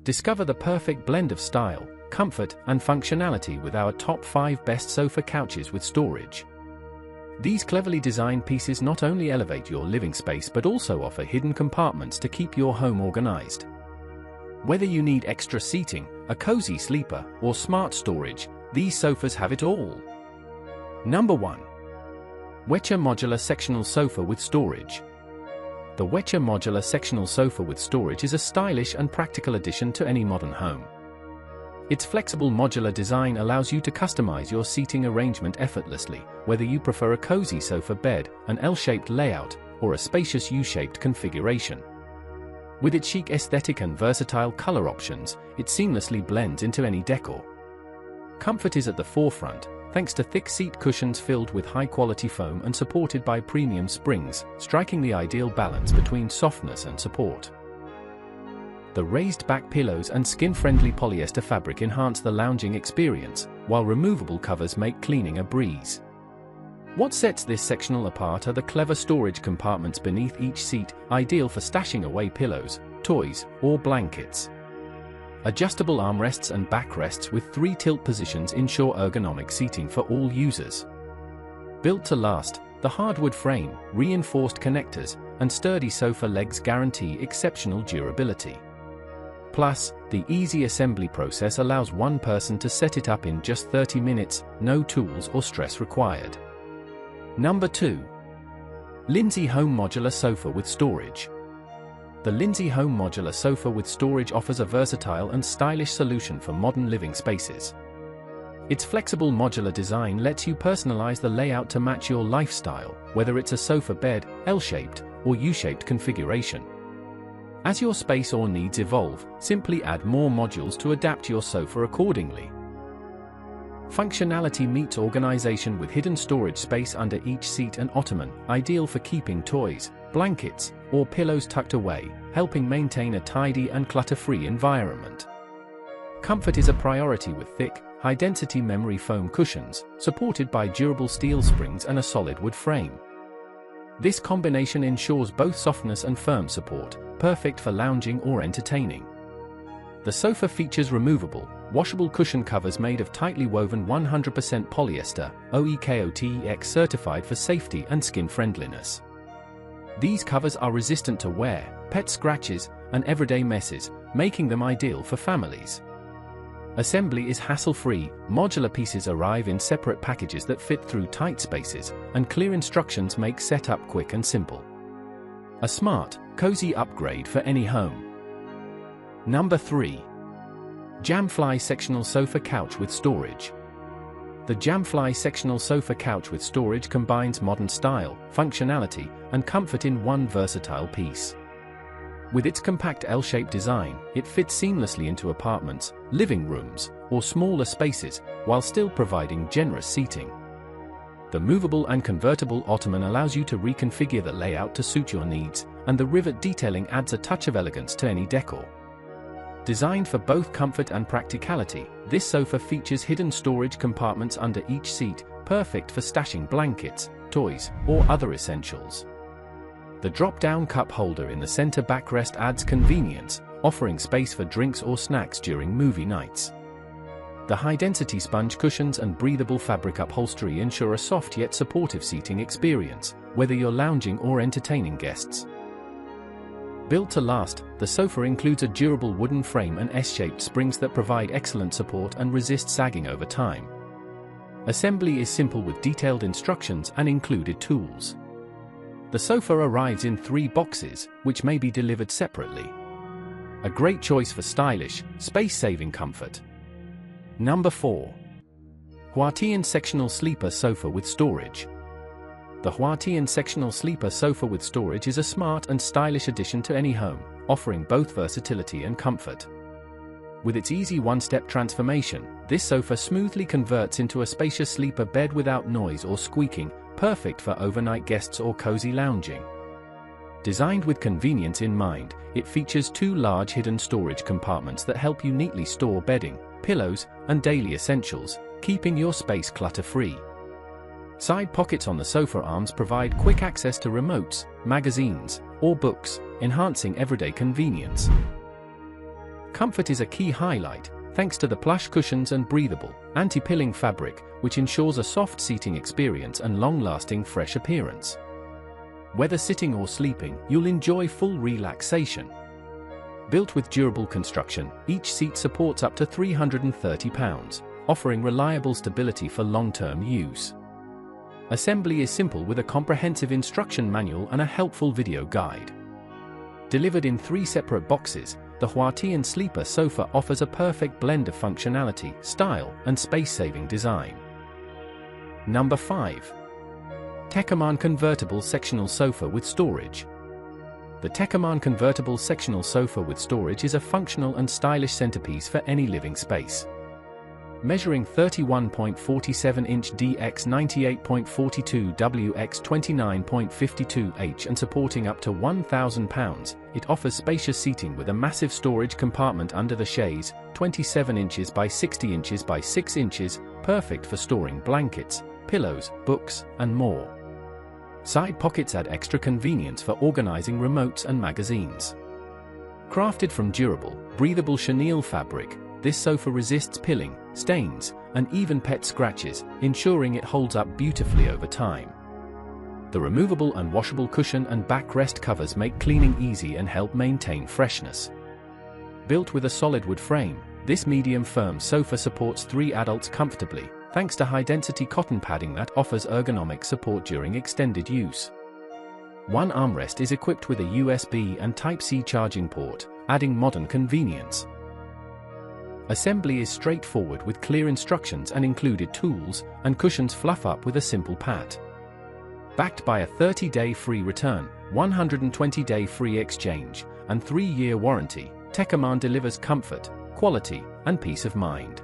Discover the perfect blend of style, comfort, and functionality with our top 5 best sofa couches with storage. These cleverly designed pieces not only elevate your living space but also offer hidden compartments to keep your home organized. Whether you need extra seating, a cozy sleeper, or smart storage, these sofas have it all. Number 1. Weture Modular Sectional Sofa with Storage. The Weture Modular Sectional Sofa with Storage is a stylish and practical addition to any modern home. Its flexible modular design allows you to customize your seating arrangement effortlessly, whether you prefer a cozy sofa bed, an L-shaped layout, or a spacious U-shaped configuration. With its chic aesthetic and versatile color options, it seamlessly blends into any decor. Comfort is at the forefront, thanks to thick seat cushions filled with high-quality foam and supported by premium springs, striking the ideal balance between softness and support. The raised back pillows and skin-friendly polyester fabric enhance the lounging experience, while removable covers make cleaning a breeze. What sets this sectional apart are the clever storage compartments beneath each seat, ideal for stashing away pillows, toys, or blankets. Adjustable armrests and backrests with 3 tilt positions ensure ergonomic seating for all users. Built to last, the hardwood frame, reinforced connectors, and sturdy sofa legs guarantee exceptional durability. Plus, the easy assembly process allows one person to set it up in just 30 minutes, no tools or stress required. Number 2. Linsy Home Modular Sofa with Storage. The Linsy Home Modular Sofa with Storage offers a versatile and stylish solution for modern living spaces. Its flexible modular design lets you personalize the layout to match your lifestyle, whether it's a sofa bed, L-shaped, or U-shaped configuration. As your space or needs evolve, simply add more modules to adapt your sofa accordingly. Functionality meets organization with hidden storage space under each seat and ottoman, ideal for keeping toys, blankets, or pillows tucked away, helping maintain a tidy and clutter-free environment. Comfort is a priority with thick, high-density memory foam cushions, supported by durable steel springs and a solid wood frame. This combination ensures both softness and firm support, perfect for lounging or entertaining. The sofa features removable, washable cushion covers made of tightly woven 100% polyester, OEKO-TEX certified for safety and skin friendliness. These covers are resistant to wear, pet scratches, and everyday messes, making them ideal for families. Assembly is hassle-free, modular pieces arrive in separate packages that fit through tight spaces, and clear instructions make setup quick and simple. A smart, cozy upgrade for any home. Number 3. Jamfly Sectional Sofa Couch with Storage. The Jamfly Sectional Sofa Couch with Storage combines modern style, functionality, and comfort in one versatile piece. With its compact L-shaped design, it fits seamlessly into apartments, living rooms, or smaller spaces, while still providing generous seating. The movable and convertible ottoman allows you to reconfigure the layout to suit your needs, and the rivet detailing adds a touch of elegance to any decor. Designed for both comfort and practicality, this sofa features hidden storage compartments under each seat, perfect for stashing blankets, toys, or other essentials. The drop-down cup holder in the center backrest adds convenience, offering space for drinks or snacks during movie nights. The high-density sponge cushions and breathable fabric upholstery ensure a soft yet supportive seating experience, whether you're lounging or entertaining guests. Built to last, the sofa includes a durable wooden frame and S-shaped springs that provide excellent support and resist sagging over time. Assembly is simple with detailed instructions and included tools. The sofa arrives in 3 boxes, which may be delivered separately. A great choice for stylish, space-saving comfort. Number 4. Huatean Sectional Sleeper Sofa with Storage. The Huatean Sectional Sleeper Sofa with Storage is a smart and stylish addition to any home, offering both versatility and comfort. With its easy one-step transformation, this sofa smoothly converts into a spacious sleeper bed without noise or squeaking, perfect for overnight guests or cozy lounging. Designed with convenience in mind, it features 2 large hidden storage compartments that help you neatly store bedding, pillows, and daily essentials, keeping your space clutter-free. Side pockets on the sofa arms provide quick access to remotes, magazines, or books, enhancing everyday convenience. Comfort is a key highlight, thanks to the plush cushions and breathable, anti-pilling fabric, which ensures a soft seating experience and long-lasting fresh appearance. Whether sitting or sleeping, you'll enjoy full relaxation. Built with durable construction, each seat supports up to 330 pounds, offering reliable stability for long-term use. Assembly is simple with a comprehensive instruction manual and a helpful video guide. Delivered in 3 separate boxes, the Huatean sleeper sofa offers a perfect blend of functionality, style, and space-saving design. Number 5. Techaman Convertible Sectional Sofa with Storage. The Techaman Convertible Sectional Sofa with Storage is a functional and stylish centerpiece for any living space. Measuring 31.47-inch dx 98.42 wx 29.52h and supporting up to 1,000 pounds, it offers spacious seating with a massive storage compartment under the chaise, 27 inches by 60 inches by 6 inches, perfect for storing blankets, pillows, books, and more. Side pockets add extra convenience for organizing remotes and magazines. Crafted from durable, breathable chenille fabric, this sofa resists pilling, stains, and even pet scratches, ensuring it holds up beautifully over time. The removable and washable cushion and backrest covers make cleaning easy and help maintain freshness. Built with a solid wood frame, this medium-firm sofa supports 3 adults comfortably, thanks to high-density cotton padding that offers ergonomic support during extended use. One armrest is equipped with a USB and Type-C charging port, adding modern convenience. Assembly is straightforward with clear instructions and included tools, and cushions fluff up with a simple pat. Backed by a 30-day free return, 120-day free exchange, and 3-year warranty, Techaman delivers comfort, quality, and peace of mind.